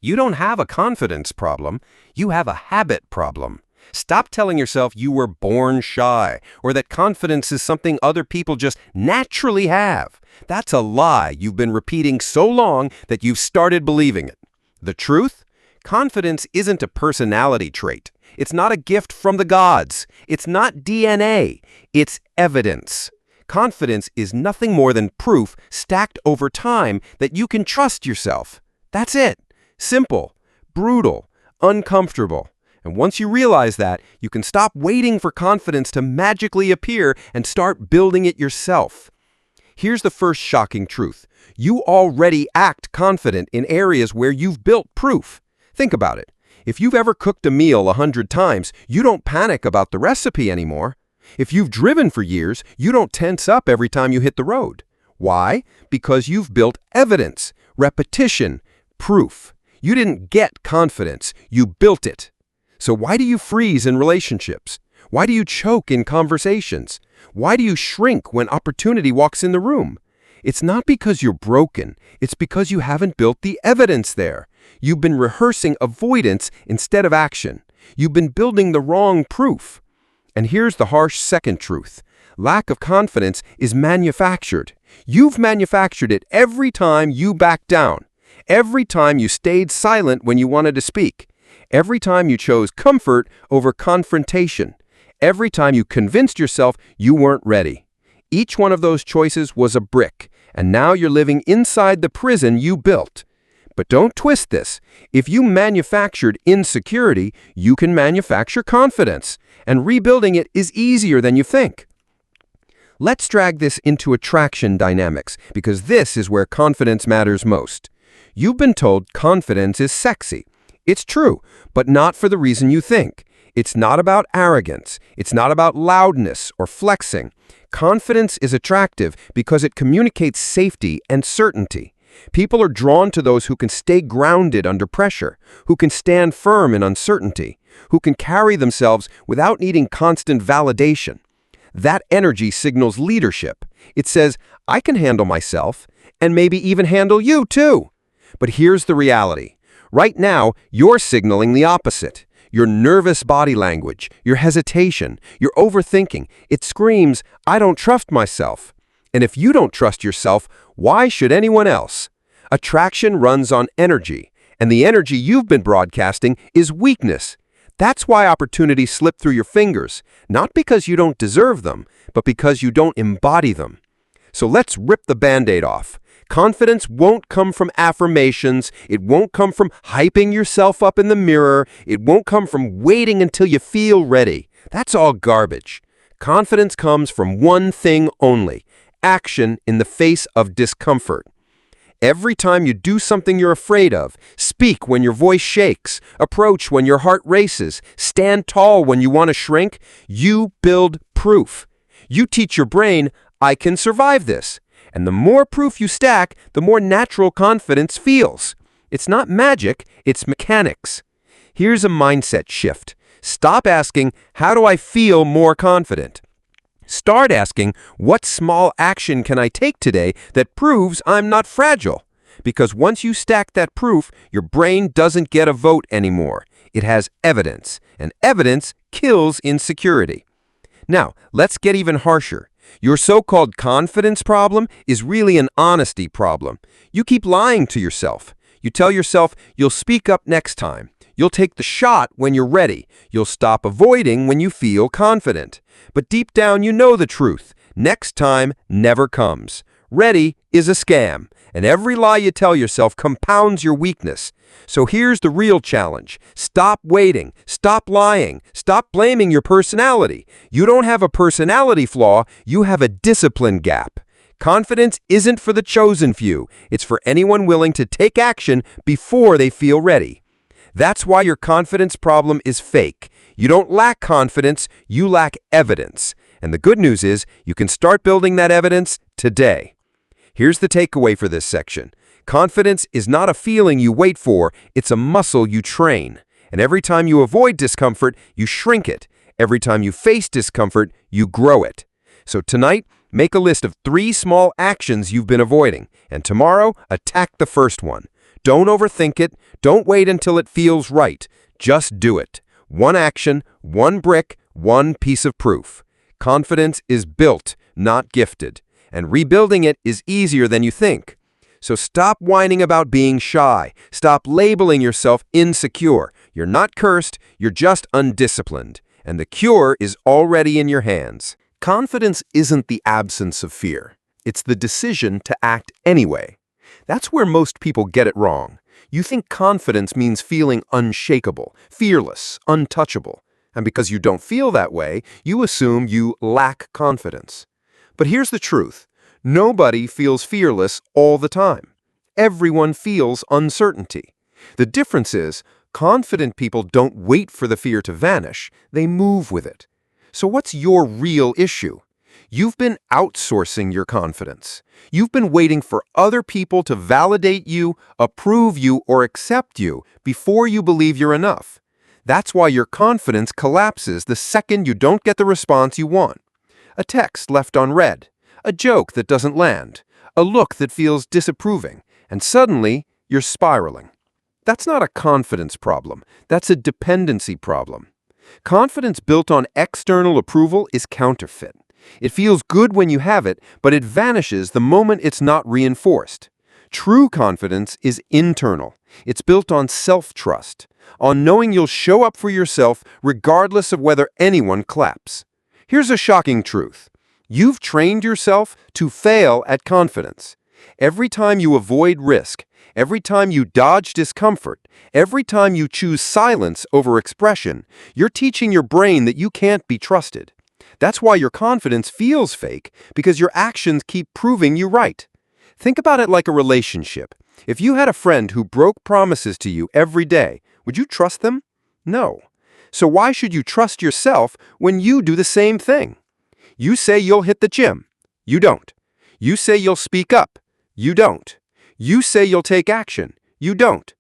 You don't have a confidence problem, you have a habit problem. Stop telling yourself you were born shy or that confidence is something other people just naturally have. That's a lie you've been repeating so long that you've started believing it. The truth? Confidence isn't a personality trait. It's not a gift from the gods. It's not DNA. It's evidence. Confidence is nothing more than proof stacked over time that you can trust yourself. That's it. Simple, brutal, uncomfortable. And once you realize that, you can stop waiting for confidence to magically appear and start building it yourself. Here's the first shocking truth. You already act confident in areas where you've built proof. Think about it. If you've ever cooked a meal 100 times, you don't panic about the recipe anymore. If you've driven for years, you don't tense up every time you hit the road. Why? Because you've built evidence, repetition, proof. You didn't get confidence, you built it. So why do you freeze in relationships? Why do you choke in conversations? Why do you shrink when opportunity walks in the room? It's not because you're broken. It's because you haven't built the evidence there. You've been rehearsing avoidance instead of action. You've been building the wrong proof. And here's the harsh second truth. Lack of confidence is manufactured. You've manufactured it every time you back down. Every time you stayed silent when you wanted to speak. Every time you chose comfort over confrontation. Every time you convinced yourself you weren't ready. Each one of those choices was a brick, and now you're living inside the prison you built. But don't twist this. If you manufactured insecurity, you can manufacture confidence, and rebuilding it is easier than you think. Let's drag this into attraction dynamics, because this is where confidence matters most. You've been told confidence is sexy. It's true, but not for the reason you think. It's not about arrogance. It's not about loudness or flexing. Confidence is attractive because it communicates safety and certainty. People are drawn to those who can stay grounded under pressure, who can stand firm in uncertainty, who can carry themselves without needing constant validation. That energy signals leadership. It says, I can handle myself, and maybe even handle you too. But here's the reality. Right now, you're signaling the opposite. Your nervous body language, your hesitation, your overthinking, it screams, I don't trust myself. And if you don't trust yourself, why should anyone else? Attraction runs on energy, and the energy you've been broadcasting is weakness. That's why opportunities slip through your fingers, not because you don't deserve them, but because you don't embody them. So let's rip the Band-Aid off. Confidence won't come from affirmations. It won't come from hyping yourself up in the mirror. It won't come from waiting until you feel ready. That's all garbage. Confidence comes from one thing only: action in the face of discomfort. Every time you do something you're afraid of, speak when your voice shakes, approach when your heart races, stand tall when you want to shrink, you build proof. You teach your brain, I can survive this. And the more proof you stack, the more natural confidence feels. It's not magic, it's mechanics. Here's a mindset shift. Stop asking, how do I feel more confident? Start asking, what small action can I take today that proves I'm not fragile? Because once you stack that proof, your brain doesn't get a vote anymore. It has evidence, and evidence kills insecurity. Now, let's get even harsher. Your so-called confidence problem is really an honesty problem. You keep lying to yourself. You tell yourself you'll speak up next time. You'll take the shot when you're ready. You'll stop avoiding when you feel confident. But deep down, you know the truth. Next time never comes. Ready is a scam, and every lie you tell yourself compounds your weakness. So here's the real challenge. Stop waiting. Stop lying. Stop blaming your personality. You don't have a personality flaw. You have a discipline gap. Confidence isn't for the chosen few. It's for anyone willing to take action before they feel ready. That's why your confidence problem is fake. You don't lack confidence. You lack evidence. And the good news is you can start building that evidence today. Here's the takeaway for this section. Confidence is not a feeling you wait for, it's a muscle you train. And every time you avoid discomfort, you shrink it. Every time you face discomfort, you grow it. So tonight, make a list of 3 small actions you've been avoiding, and tomorrow, attack the first one. Don't overthink it. Don't wait until it feels right. Just do it. One action, one brick, one piece of proof. Confidence is built, not gifted. And rebuilding it is easier than you think. So stop whining about being shy. Stop labeling yourself insecure. You're not cursed, you're just undisciplined. And the cure is already in your hands. Confidence isn't the absence of fear. It's the decision to act anyway. That's where most people get it wrong. You think confidence means feeling unshakable, fearless, untouchable. And because you don't feel that way, you assume you lack confidence. But here's the truth. Nobody feels fearless all the time. Everyone feels uncertainty. The difference is, confident people don't wait for the fear to vanish, they move with it. So what's your real issue? You've been outsourcing your confidence. You've been waiting for other people to validate you, approve you, or accept you before you believe you're enough. That's why your confidence collapses the second you don't get the response you want. A text left unread, a joke that doesn't land, a look that feels disapproving, and suddenly you're spiraling. That's not a confidence problem. That's a dependency problem. Confidence built on external approval is counterfeit. It feels good when you have it, but it vanishes the moment it's not reinforced. True confidence is internal. It's built on self-trust, on knowing you'll show up for yourself regardless of whether anyone claps. Here's a shocking truth. You've trained yourself to fail at confidence. Every time you avoid risk, every time you dodge discomfort, every time you choose silence over expression, you're teaching your brain that you can't be trusted. That's why your confidence feels fake, because your actions keep proving you right. Think about it like a relationship. If you had a friend who broke promises to you every day, would you trust them? No. So why should you trust yourself when you do the same thing? You say you'll hit the gym. You don't. You say you'll speak up. You don't. You say you'll take action. You don't.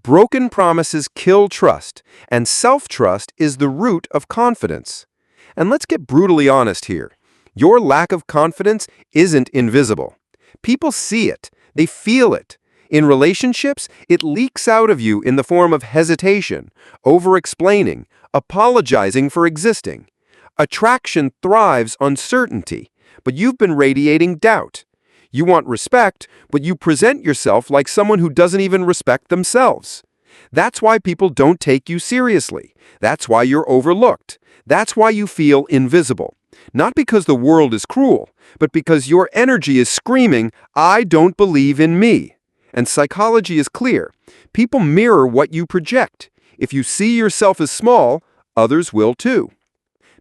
Broken promises kill trust, and self-trust is the root of confidence. And let's get brutally honest here. Your lack of confidence isn't invisible. People see it. They feel it. In relationships, it leaks out of you in the form of hesitation, over-explaining, apologizing for existing. Attraction thrives on certainty, but you've been radiating doubt. You want respect, but you present yourself like someone who doesn't even respect themselves. That's why people don't take you seriously. That's why you're overlooked. That's why you feel invisible. Not because the world is cruel, but because your energy is screaming, "I don't believe in me." And psychology is clear. People mirror what you project. If you see yourself as small, others will too.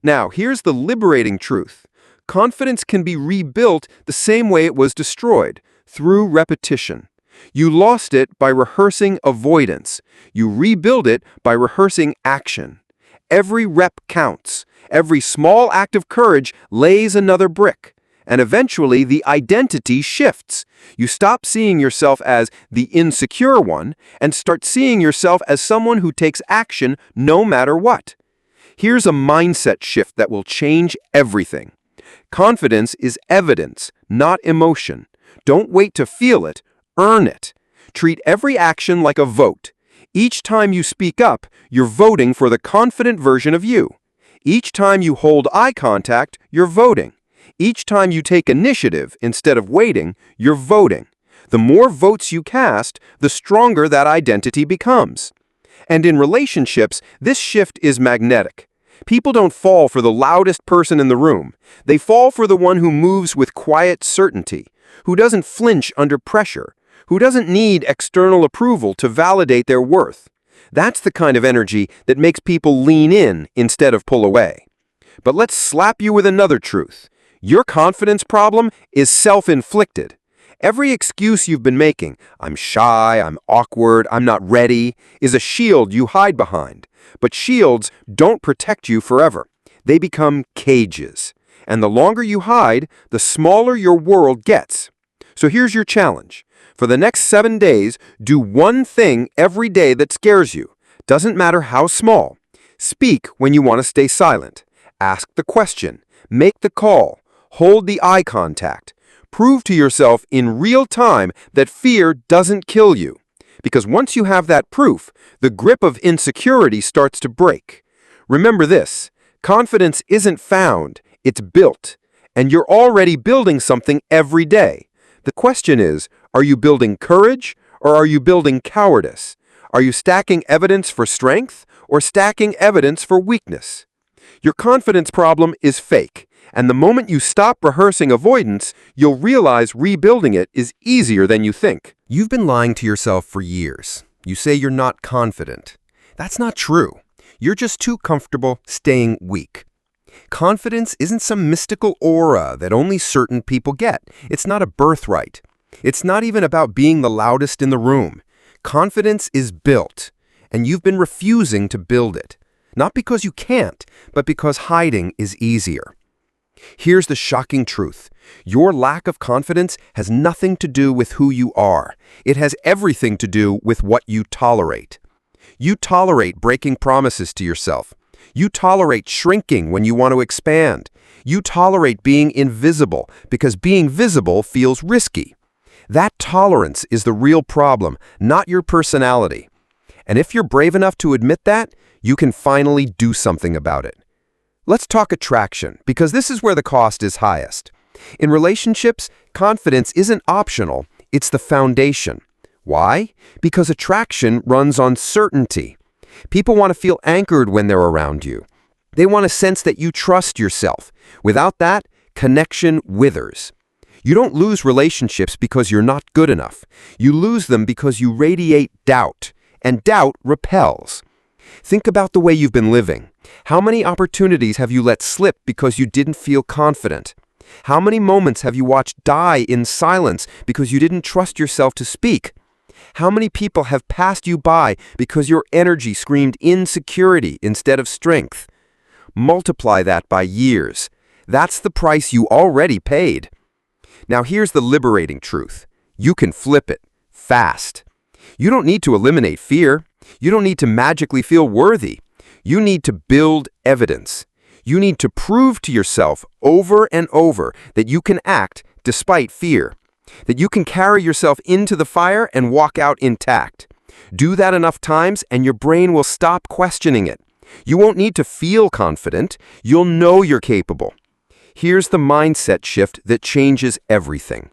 Now, here's the liberating truth. Confidence can be rebuilt the same way it was destroyed, through repetition. You lost it by rehearsing avoidance. You rebuild it by rehearsing action. Every rep counts. Every small act of courage lays another brick. And eventually, the identity shifts. You stop seeing yourself as the insecure one and start seeing yourself as someone who takes action no matter what. Here's a mindset shift that will change everything. Confidence is evidence, not emotion. Don't wait to feel it, earn it. Treat every action like a vote. Each time you speak up, you're voting for the confident version of you. Each time you hold eye contact, you're voting. Each time you take initiative instead of waiting, you're voting. The more votes you cast, the stronger that identity becomes. And in relationships, this shift is magnetic. People don't fall for the loudest person in the room. They fall for the one who moves with quiet certainty, who doesn't flinch under pressure, who doesn't need external approval to validate their worth. That's the kind of energy that makes people lean in instead of pull away. But let's slap you with another truth. Your confidence problem is self-inflicted. Every excuse you've been making, "I'm shy, I'm awkward, I'm not ready," is a shield you hide behind. But shields don't protect you forever. They become cages. And the longer you hide, the smaller your world gets. So here's your challenge. For the next 7 days, do one thing every day that scares you. Doesn't matter how small. Speak when you want to stay silent. Ask the question. Make the call. Hold the eye contact. Prove to yourself in real time that fear doesn't kill you. Because once you have that proof, the grip of insecurity starts to break. Remember this, confidence isn't found, it's built. And you're already building something every day. The question is, are you building courage or are you building cowardice? Are you stacking evidence for strength or stacking evidence for weakness? Your confidence problem is fake, and the moment you stop rehearsing avoidance, you'll realize rebuilding it is easier than you think. You've been lying to yourself for years. You say you're not confident. That's not true. You're just too comfortable staying weak. Confidence isn't some mystical aura that only certain people get. It's not a birthright. It's not even about being the loudest in the room. Confidence is built, and you've been refusing to build it. Not because you can't, but because hiding is easier. Here's the shocking truth. Your lack of confidence has nothing to do with who you are. It has everything to do with what you tolerate. You tolerate breaking promises to yourself. You tolerate shrinking when you want to expand. You tolerate being invisible because being visible feels risky. That tolerance is the real problem, not your personality. And if you're brave enough to admit that, you can finally do something about it. Let's talk attraction, because this is where the cost is highest. In relationships, confidence isn't optional, it's the foundation. Why? Because attraction runs on certainty. People want to feel anchored when they're around you. They want to sense that you trust yourself. Without that, connection withers. You don't lose relationships because you're not good enough. You lose them because you radiate doubt, and doubt repels. Think about the way you've been living. How many opportunities have you let slip because you didn't feel confident? How many moments have you watched die in silence because you didn't trust yourself to speak? How many people have passed you by because your energy screamed insecurity instead of strength? Multiply that by years. That's the price you already paid. Now here's the liberating truth. You can flip it, fast. You don't need to eliminate fear. You don't need to magically feel worthy. You need to build evidence. You need to prove to yourself over and over that you can act despite fear, that you can carry yourself into the fire and walk out intact. Do that enough times and your brain will stop questioning it. You won't need to feel confident. You'll know you're capable. Here's the mindset shift that changes everything.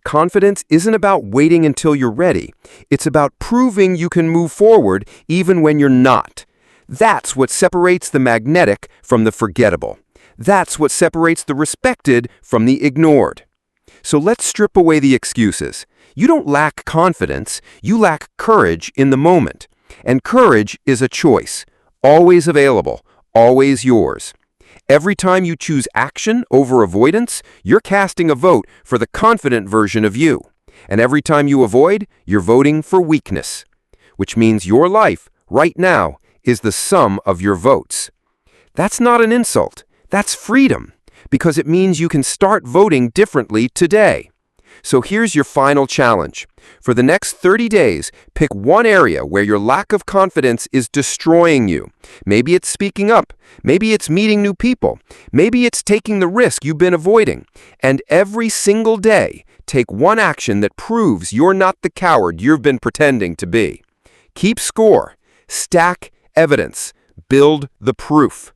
Confidence isn't about waiting until you're ready. It's about proving you can move forward even when you're not. That's what separates the magnetic from the forgettable. That's what separates the respected from the ignored. So let's strip away the excuses. You don't lack confidence, you lack courage in the moment. And courage is a choice, always available, always yours. Every time you choose action over avoidance, you're casting a vote for the confident version of you. And every time you avoid, you're voting for weakness. Which means your life, right now, is the sum of your votes. That's not an insult. That's freedom. Because it means you can start voting differently today. So here's your final challenge. For the next 30 days, pick one area where your lack of confidence is destroying you. Maybe it's speaking up. Maybe it's meeting new people. Maybe it's taking the risk you've been avoiding. And every single day, take one action that proves you're not the coward you've been pretending to be. Keep score. Stack evidence. Build the proof.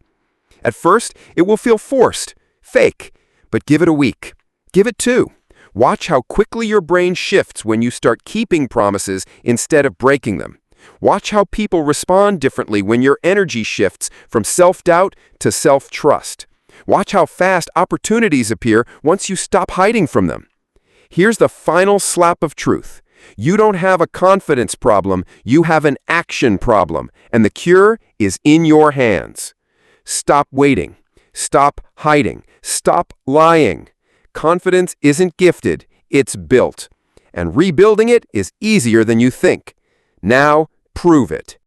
At first, it will feel forced, fake, but give it a week. Give it 2. Watch how quickly your brain shifts when you start keeping promises instead of breaking them. Watch how people respond differently when your energy shifts from self-doubt to self-trust. Watch how fast opportunities appear once you stop hiding from them. Here's the final slap of truth. You don't have a confidence problem, you have an action problem, and the cure is in your hands. Stop waiting. Stop hiding. Stop lying. Confidence isn't gifted, it's built. And rebuilding it is easier than you think. Now, prove it.